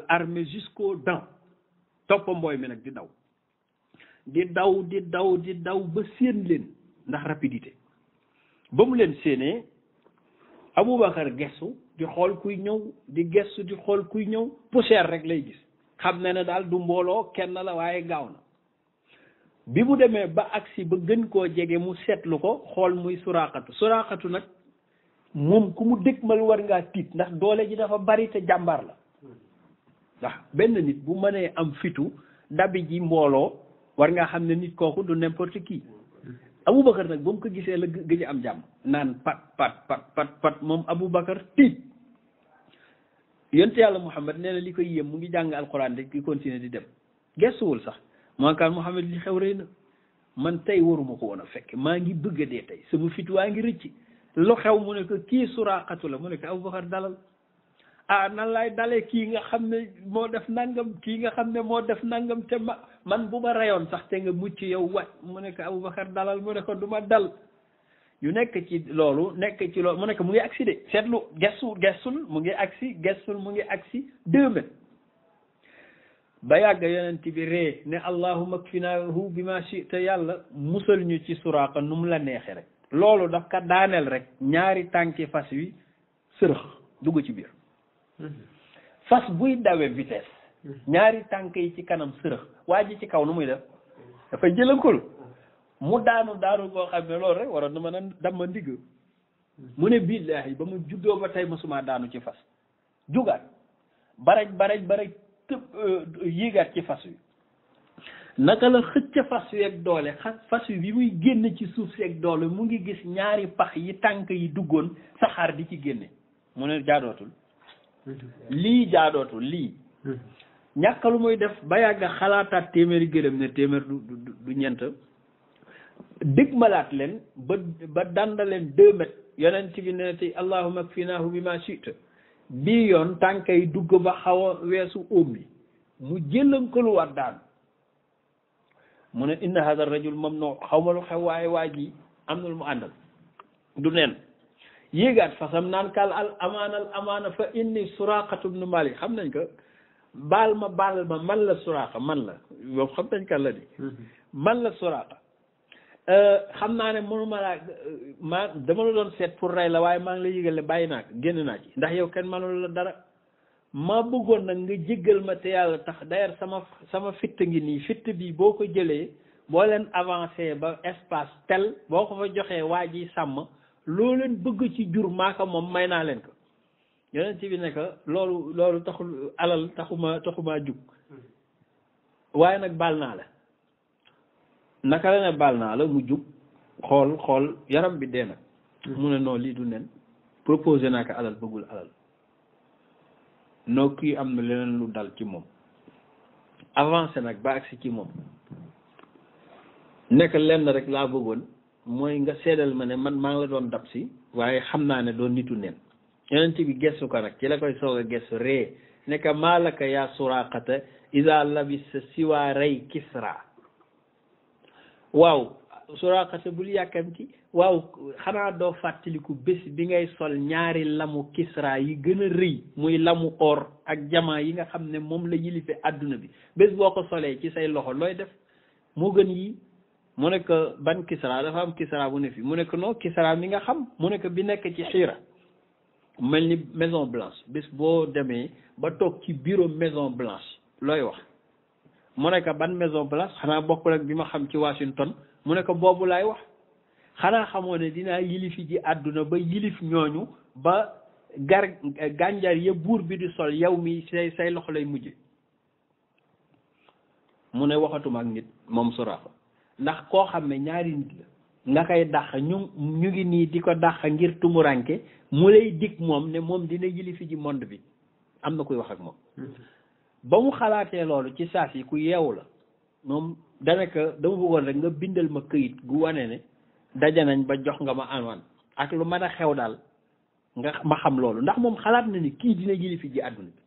armé jusqu'aux dents toppa mbooy mi nag di daw ba séen leen ndax rapidité ba mu leen séenee Aboubacar gestu di xool kuy ñëw di gestu di xool kuy ñëw poussière rek lay gis xam ne daal du mbooloo kenn la waaye gaaw na bi mu demee ba agsi ba gën koo jege mu seetlu ko xool muy Suraqatu nag moom ku mu dëkkmal war ngaa tiit ndax doole ji dafa bari te jàmbaar la ndax benn nit bu mënee am fitu dabi ji mbooloo war ngaa xam ne nit kooku du n'importe qui Aboubacar nag ba mu ko gisee la gëj am jàmm naan pat moom Aboubacar tiit yonte yàlla Muhammad nee na li koy yéem mu ngi jàng alxuraan rek di continuer di dem gestuwul sax maakaan Muhammad li xew rëy na man tey waruma ko woon a fekk maa ngi bëgg a dee tey sama fit waa ngi rëcc lu xew mu ne ko kii Suraqatu la mu ne ko Aboubacar dalal nan laay dalee kii nga xam ne moo def nangam te man bu ma reyoon sax te nga mucc yow mu nekk Aboubacar dalal mu ne ko du ma dal yu nekk ci loolu mu nekk mu ngi agsi de seetlu gestul mu ngi agsi 2 mètres ba yàgg yonent bi ree ne allahumma kfinaahu bi ma shi'ta yàlla musal ñu ci Suraaqa nu mu la neexe rek loolu daf ka daaneel rek ñaari tànki fas wi sërëx dugg ci biir fas buy dawe vitesse ñaari tànk yi ci kanam sërëx waa ji ci kaw nu muy def dafay jëlankul mu daanu koo xam ne loolu rek waroon na mën a dama ndigg mu ne billaahi ba mu juddoo ba tey mosuma daanu ci fas jugaat baraj tëb yéegaat ci fas wi naka la xëcc fas wi ak doole fas wi bi muy génn ci suuf si ak doole mu ngi gis ñaari pax yi tànk yi duggoon saxaar di ci génne mu ne jaadootul lii ñàkk lu muy def ba yàgg xalaataat téeméeri gëlëm ne téeméer du ñeent dëgg malaat leen ba danda leen 2 mètres yonent bi ne te allahumma kfinaahu bi ma shi'ta bii yoon tànk yi dugg ba xaw a weesu óom bi mu jëlankaluwaat daan mu ne inna hada rajul mamnu xaw ma lu xew waaye waa ji am na lu mu àndal du neen yéegaat fasam naan kal al amaana fa inni suraqatu ibnu malik xam nañ ko baal ma man la suraqa man la boobu xam nañ kan la di man la suraqa xam naa ne mënuma laa dama la doon seet pour rey la waaye maa ngi la yëgal ne bàyyi naa ko génn naa ci ndax yow kenn mënul la dara ma bëggoon nag nga jéggal ma te yàlla tax d'ailleurs sama fitt ngi nii fitt bi boo ko jëlee boo leen avancé ba espace tel boo ko fa joxee waa ji sàmm loo leen bëgg ci jur maaka moom may naa leen ko yonent bi ne ko loolu taxul alal taxumaa jug waaye nag baal naa la naka la ne baal naa la mu jug xool yaram bi dee nag mu ne non lii du nen proposé naa ko alal bëggul alal noo kii am na leneen lu dal ci moom avancé nag ba agsi ci moom nekk lenn rek laa bëggoon mooy nga seedal ma ne man maa ngi la doon dab si waaye xam naa ne doon nitu nen yonent bi gestu ko nag ci la koy soog a gestu ree nekk maalaka yaa suraqata iza labisa siwa rey kisra waaw suraqata bul yàkkamti waaw xanaa doo fàttaliku bés bi ngay sol ñaari lamu kisra yi gën a rëy muy lamu or ak jamaa yi nga xam ne moom la yilife àdduna bi bés boo ko solee ci say loxo looy def moo gën yi mu ne ko ban kisra dafa am kisra bu ne fi mu ne ko non kisra mi nga xam mu ne ko bi nekk ci xiira mel ni Maison Blanche bés boo demee ba toog ci bureau Maison Blanche looy wax mu ne ko ban Maison Blanche xanaa bokkul ak bi ma xam ci Washington mu ne ko boobu laay wax xanaa xamoo ne dinaa yilifi ji àdduna ba yilif ñooñu ba gànjar ya buur bi di sol yow mi say loxo lay mujje mu ne waxatuma ak nit moom Suraaqa ndax koo xam ne ñaari nit la nga koy dàq ñu ngi nii di ko dàq ngir tumuranke mu lay dig moom ne moom dina yilifi ji monde bi am na kuy wax ak moom ba mu xalaatee loolu ci saas yi ku yeewu la moom danaka dama bëggoon rek nga bindal ma këyit gu wane ne daja nañ ba jox nga ma anwan ak lu mën a xew daal nga ma xam loolu ndax moom xalaat na ni kii dina yilifi ji àdduna bi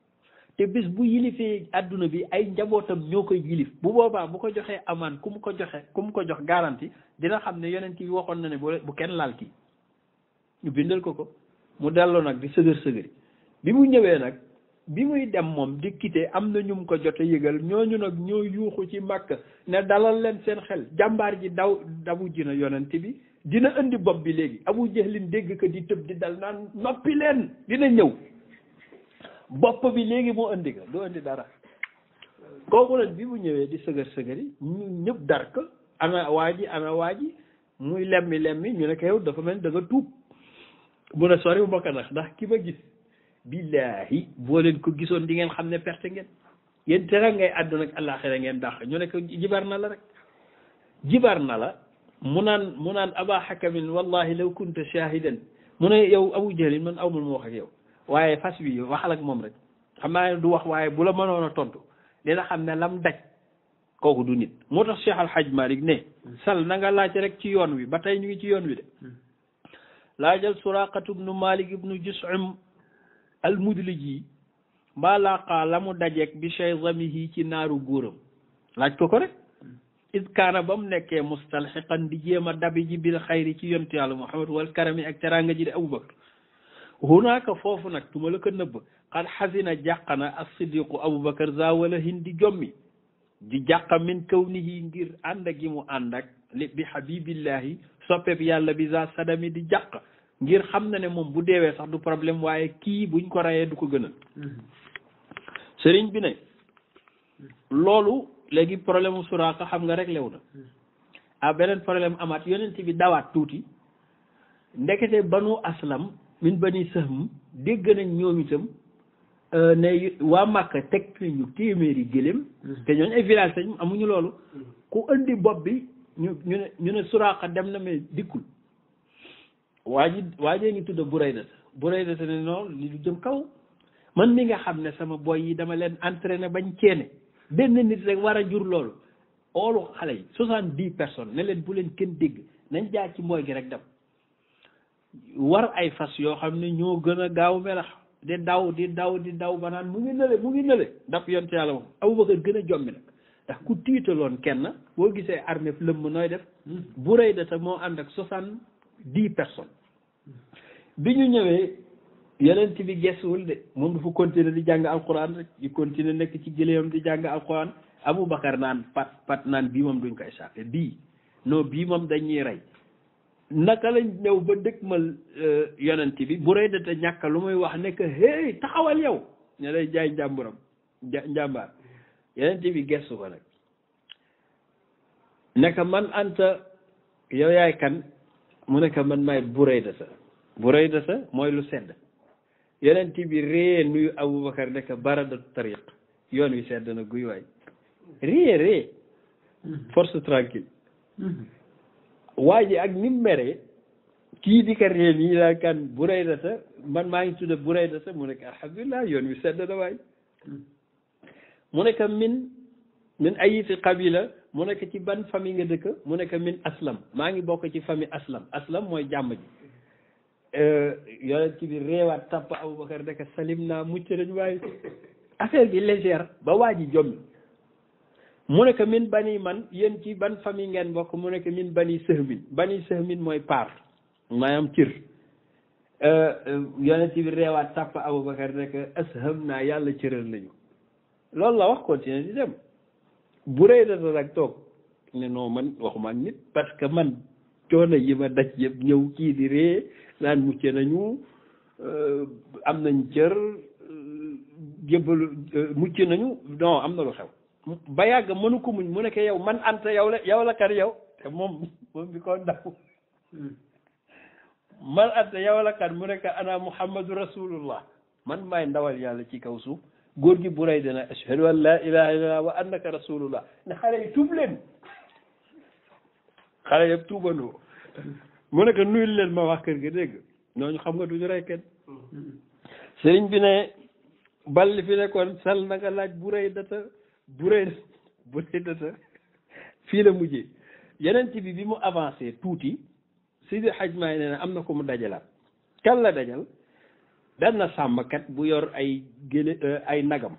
te bés bu yilifee àdduna bi ay njabootam ñoo koy yilif bu boobaa bu ko joxee amaan ku mu ko jox garantie dina xam ne yonent bi waxoon na ne bu kenn laal kii ñu bindal ko mu delloo nag di sëgër bi mu ñëwee nag bi muy dem moom di quitté am na ñu mu ko jote yëgal ñooñu nag ñoo yuuxu ci Makka ne dalal leen seen xel jàmbaar ji dabu ji na yonent bi dina indi bopp bi léegi Abu Jahlin dégg ko di tëb di dal naan noppi leen dina ñëw bopp bi léegi moo indi ko doo indi dara kooku nag bi mu ñëwee di sëgëri ñu ñëpp dar ko ana waa ji muy lemmi ñu ne ko yow dafa mel ni da nga tuub mu ne sori bu ma ko ndax ki ma gis billaahi boo leen ko gisoon di ngeen xam ne perte ngeen yéen tere ngay àdduna ak àllaaxira ngeen dàq ñu ne ko jibar na la rek jibar na la mu naan aba hakamin wallahi law kunta shahidan mu ne yow Abu Jahlin man awmul mu wax ak yow waaye fas wi waxal ak moom rek xam naa ne du wax waaye bu la mënoon a tontu dina xam ne lam daj kooku du nit moo tax Cheikh Al Hadj Malick ne sal na nga laaj rek ci yoon wi ba tey ñu ngi ci yoon wi de laajal Suraqatu ibnu Malik ibnu Jus'um al Mudliji mbaa laqaa la mu dajeek bi shayzamihi ci naaru góoram laaj ko rek id kaana ba mu nekkee mustalxiqan di jéem a dabi ji bil xayri ci yontu yàlla Muhammad wal karami ak teranga ji di Abubakar hunaaka foofu nag tuma la ko nëbb xad xasina jàqana as-siddiqu Abubakar za wala hindi jommi di jàqa min kawnihi ngir ànd gi mu ànd ak bi habibillahi soppeeb yàlla bi za sadami di jàq ngir xam na ne moom bu deewee sax du problème waaye kii buñ ko rayee du ko gënal sëriñ bi ne loolu léegi problème mu Suraaqa xam nga rek lew na beneen problème amaat yonent bi dawaat tuuti ndekete banu aslam min bani sahm dégg nañ ñoom itam ne waa Màkka teg nañu téeméeri gëléem te ñooñu ay village lañ amuñu loolu ku indi bopp bi ñu ne Suraaqa dem na mais dikkul waajee ngi tudd Burayda ne noonu li du jëm kaw man mi nga xam ne sama boy yi dama leen entraîné bañ ceene benn nit rek war a jur loolu oolu xale yi 70 personnes ne leen bu leen kenn dégg nañ jaar ci mbooy gi rek dem war ay fas yoo xam ne ñoo gën a gaaw melax di daw ba naan mu ngi nële daf yonte yàlla moom Abubakar gën a jommi nag ndax ku tiitaloon kenn boo gisee armée lëmm nooy def Burayda moo ànd ak 70 personnes bi ñu ñëwee yonent bi gesuwul de moom dafa continuer di jàng alquran rek di continuer nekk ci gëléemam di jàng alquran Aboubacar naan pat naan bii moom duñ koy sàppe bii moom dañuy rey naka lañ ñëw ba dëkkmal yonent bi Burayda te ñàkk lu muy wax nekk hey taxawal yow ña lay jaay njàmbaar yonent bi gestu ko nag nekk man anta yow yaay kan mu nekk man maay Burayda sa mooy lu sedd yonent bi ree nuyu Aboubacar nekk baradatu tariq yoon wi sedd na guy waay ree force tranquille waa ji ak ni mu meree kii di ka ree nii laa kan Burayda sa man maa ngi tudda Burayda sa mu nekk alhamdulilah yoon wi sedd na waay mu nekk min ayiti qabila mu nekk ci ban famille nga dëkk mu nekk min aslam maa ngi bokk ci famille aslam mooy jàmm ji yonent bi réewaat tàpp Aboubacar nekk salim naa mucc nañ waaye affaire bi légère ba waa ji jommi mu nekk min bani man yéen ci ban famille ngeen bokk mu nekk min bani sëhmin mooy paar maanaam cër yonent bi réewaat tàpp Aboubacar nekk asham naa yàlla cëral nañu loolu la wax continuer di dem bu rëy da nag toog ne non man waxuma ak nit parce que man coono yi ma daj yëpp ñëw kii di ree naan mucc nañu am nañ cër jébbalu mucc nañu non am na lu xew ba yàgg mënu ko muñ mu nekk yow man anta yow la kan yow te moom bi ko ndaw man anta yow la kan mu nekk ana muhammadu rasulullah man maay ndawal yàlla ci kaw suuf góor gi bu rey dina ashhadu an la ilaha illallah wa annaka rasulullah ne xale yi tuub leen xale yëpp tuubandoo mu nekk nuyul leen ma wax kër gi dégg ñooñu xam nga duñu rey kenn sëriñ bi ne bal fi nekkoon sal na nga laaj bu rey data fii la mujjee yeneen bi mu avancé tuuti Seydi Hadj Maay nee na am na ko mu dajalaat kan la dajal benn sàmmkat bu yor ay ay nagam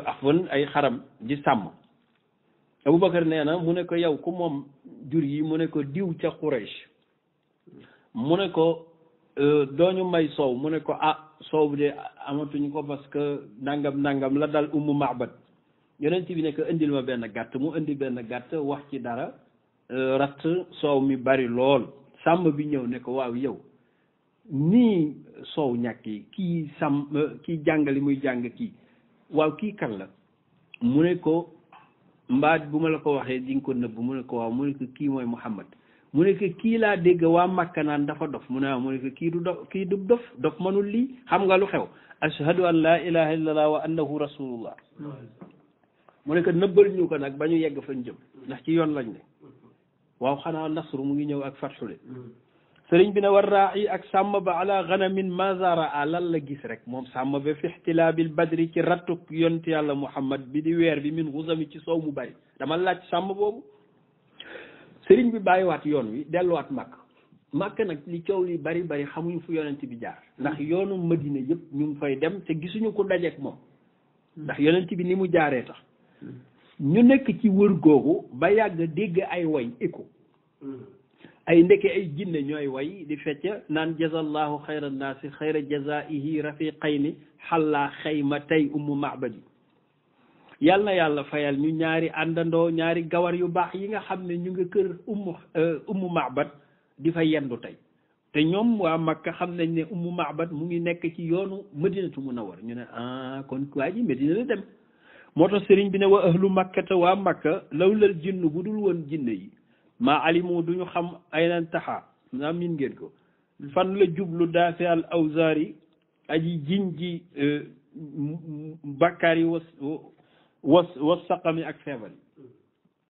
afwan ay xaram di sàmm Aboubacar nee na mu ne ko yow ku moom jur yi mu ne ko diw ca Quraysh mu ne ko dooñu may soow mu ne ko soow bi de amatuñu ko parce que nangam la dal Ummu Ma'bad yonent bi ne ko indil ma benn gàtt mu indi benn gàtt wax ci dara ratt soow mi bari lool sàmm bi ñëw ne ko waaw yow nii soow ñàkk yi kii jàngali muy jàng kii waaw kii kan la mu ne ko mbaat bu ma la ko waxee di nga ko nëbb mu ne ko waaw mu ne ko kii mooy Muhammad mu ne ko kii laa dégg waa Makka naan dafa dof mu ne waaw mu ne ko kii du dof mënul lii xam nga lu xew ashhadu an la ilaha illallah wa annahu rasulullah mu ne ko nëbbal ñu ko nag ba ñu yegg fañ jëm ndax ci yoon lañ ne waaw xanaa nasru mu ngi ñëw ak fatxule sëriñ bi ne war raayi ak sàmm ba ala ganamin mazara a lan la gis rek moom sàmm ba fi ixtilaabil badri ci rattuk yonent yàlla muhammad bi di weer bi min xusami ci soow mu bari dama laaj sàmm boobu sëriñ bi bàyyiwaat yoon wi delluwaat màkk nag li coow li bari xamuñu fu yonent bi jaar ndax yoonu madina yëpp ñu ngi fay dem te gisuñu ko dajeek moom ndax yonent bi ni mu jaaree tax ñu nekk ci wër googu ba yàgg dégg ay way écho ay ndeke ay jinne ñooy way di fecca naan jazallahu xayra naasi xayra jazaihi rafiqayni xallaa xayma tey ummu mabadi yal na yàlla fayal ñu ñaari àndandoo ñaari gawar yu baax yi nga xam ne ñu ngi kër ummu mabad di fa yendu tey te ñoom waa Makka xam nañ ne Ummu Ma'bad mu ngi nekk ci yoonu Madinatu Munawwar ñu ne kon waa ji Madina la dem moo tax sëriñ bi ne wa ahlu makkata waa Makka lawlal jinnu bu dul woon jinne yi maa alimu duñu xam ay nan taxaa naa min ngeen ko fan la jublu daafi al awzaari aji jiñ ji bàkkaar yi was saqami ak feebar yi